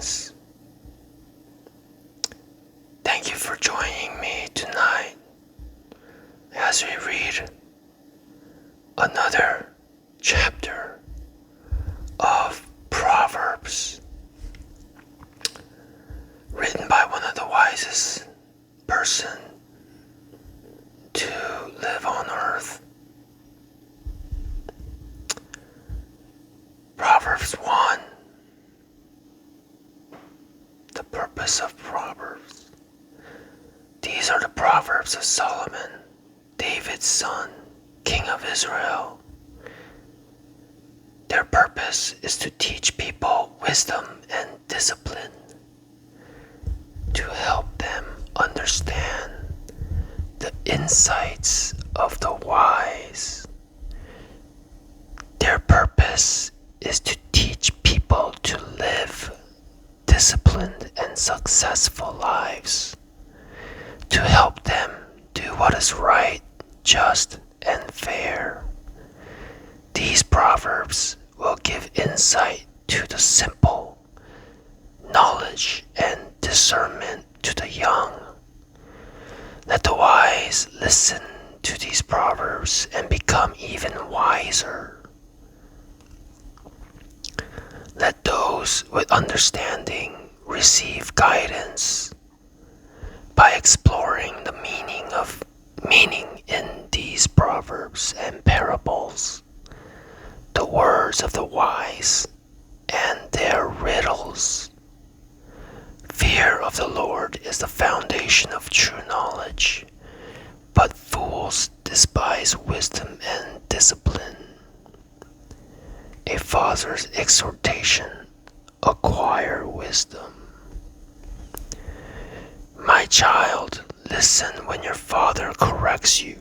friends. Thank you for joining me tonight as we read another chapter of Proverbs, written by one of the wisest person to live on earth. Proverbs 1. The purpose of Proverbs. These are the Proverbs of Solomon, David's son, king of Israel. Their purpose is to teach people wisdom and discipline, to help them understand the insights of the wise. Their purpose is to teach people to live disciplined and successful lives, to help them do what is right, just, and fair. These proverbs will give insight to the simple, knowledge and discernment to the young. Let the wise listen to these proverbs and become even wiser. Let those with understanding receive guidance by exploring the meaning in these proverbs and parables, the words of the wise and their riddles. Fear of the Lord is the foundation of true knowledge, but fools despise wisdom and discipline. A father's exhortation: acquire wisdom. My child, listen when your father corrects you.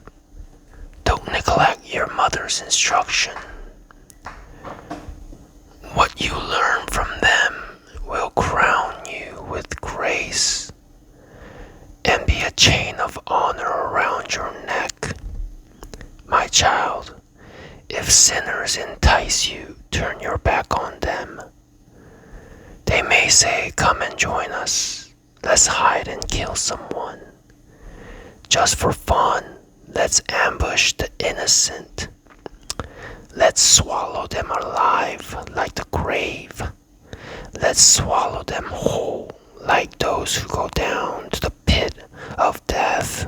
Don't neglect your mother's instruction. What you learn from them will crown you with grace and be a chain of honor around your neck. My child, if sinners entice you, turn your back on them. They may say, "Come and join us. Let's hide and kill someone. Just for fun, let's ambush the innocent. Let's swallow them alive like the grave. Let's swallow them whole like those who go down to the pit of death."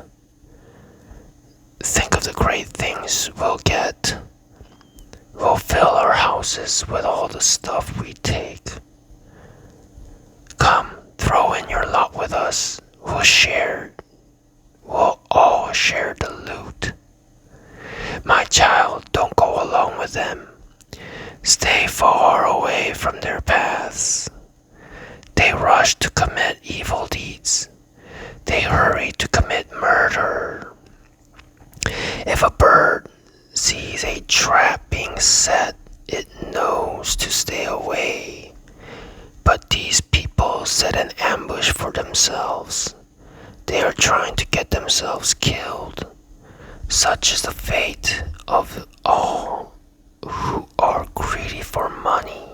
Think of the great things we'll get. We'll fill our houses with all the stuff we take. Come, throw in your lot with us. We'll all share the loot. My child, don't go alone with them. Stay far away from their paths. They rush to commit evil deeds. They hurry to commit murder. If a bird sees a trap being set, it knows to stay away. But these people set an ambush for themselves. They are trying to get themselves killed. Such is the fate of all who are greedy for money.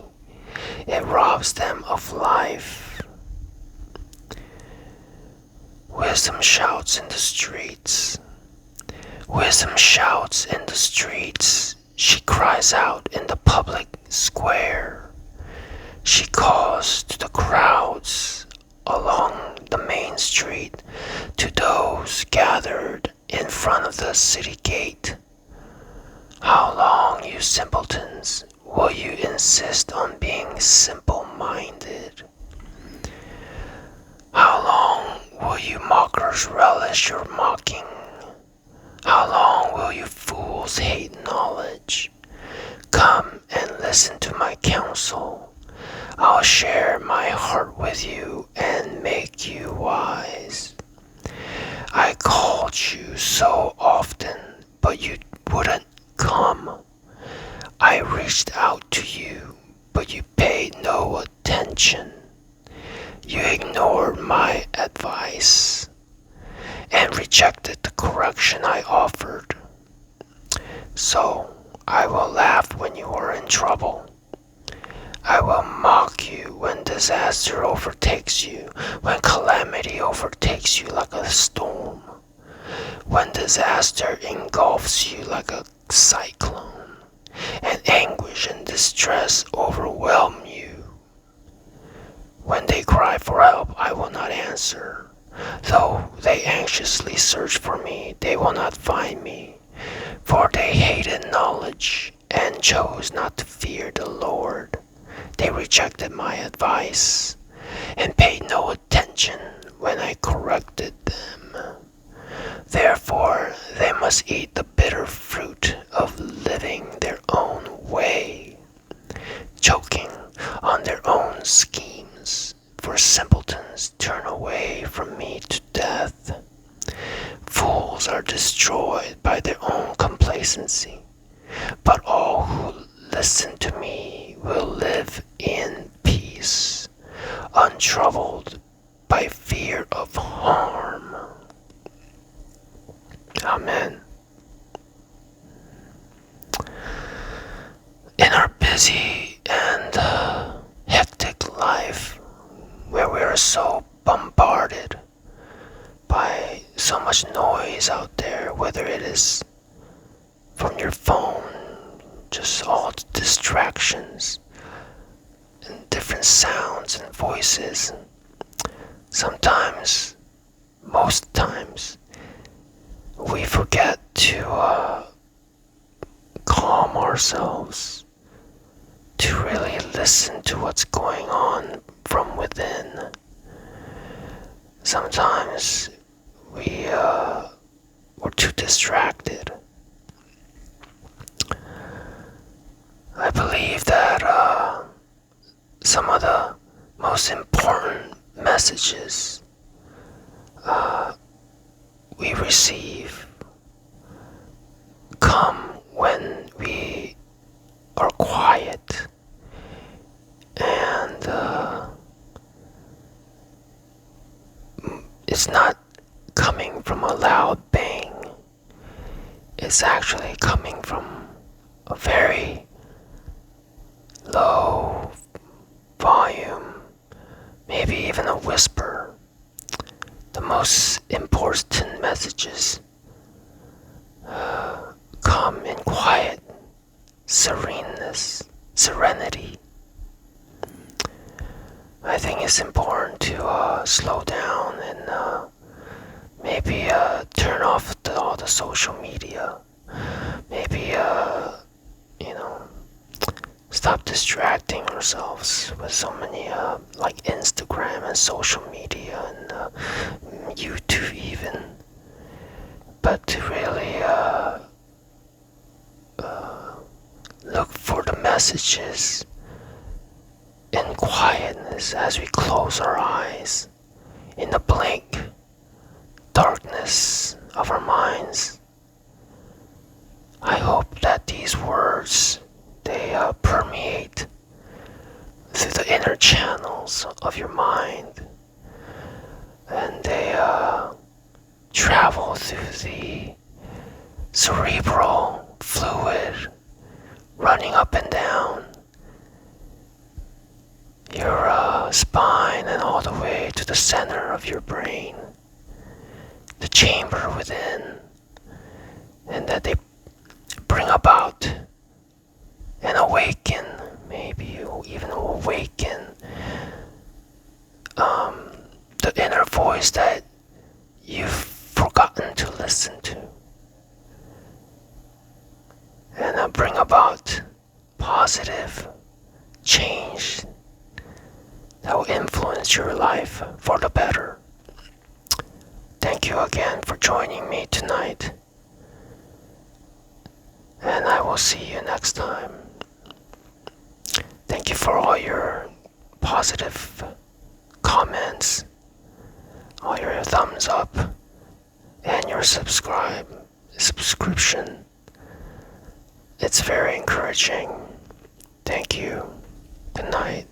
It robs them of life. Wisdom shouts in the streets. Wisdom shouts in the streets. She cries out in the public square. She calls to the crowds along the main street, to those gathered in front of the city gate. How long, you simpletons, will you insist on being simple-minded? How long will you mockers relish your mocking? How long will you fools hate knowledge? Come and listen to my counsel. I'll share my heart with you and make you wise. I called you so often, but you wouldn't come. I reached out to you, but you paid no attention. You ignored my advice and rejected the correction I offered. So I will laugh when you are in trouble. I will mock you when disaster overtakes you, when calamity overtakes you like a storm, when disaster engulfs you like a cyclone, and anguish and distress overwhelm you. When they cry for help, I will not answer. Though they anxiously search for me, they will not find me. For they hated knowledge and chose not to fear the Lord. They rejected my advice and paid no attention when I corrected them. Therefore, they must eat the bitter fruit of living their own way, choking on their own schemes. For simpletons turn away from me to death. Fools are destroyed by their own complacency, but all who listen to me will live in peace, untroubled by fear of harm. Amen. In our busy and hectic life, where we are so bombarded by so much noise out there, whether it is from your phone, just all the distractions and different sounds and voices. Sometimes, most times, we forget to calm ourselves, to really listen to what's going on from within. Sometimes we're too distracted. I believe that some of the most important messages we receive come when we are quiet and it's not coming from a loud bang. It's actually coming from a very low volume, maybe even a whisper. The most important messages come in quiet, serenity. I think it's important to slow down and maybe turn off all the social media. Maybe stop distracting ourselves with so many like Instagram and social media and YouTube even. But to really look for the messages in quietness as we close our eyes in the blank darkness of our minds. I hope that these words, they permeate through the inner channels of your mind, and they travel through the cerebral fluid running up and down your spine and all the way to the center of your brain, the chamber within, and that they bring about and awaken, maybe you even awaken the inner voice that you've forgotten to listen to, and bring about positive change that will influence your life for the better. Thank you again for joining me tonight, and I will see you next time. Thank you for all your positive comments, all your thumbs up, and your subscription. It's very encouraging. Thank you. Good night.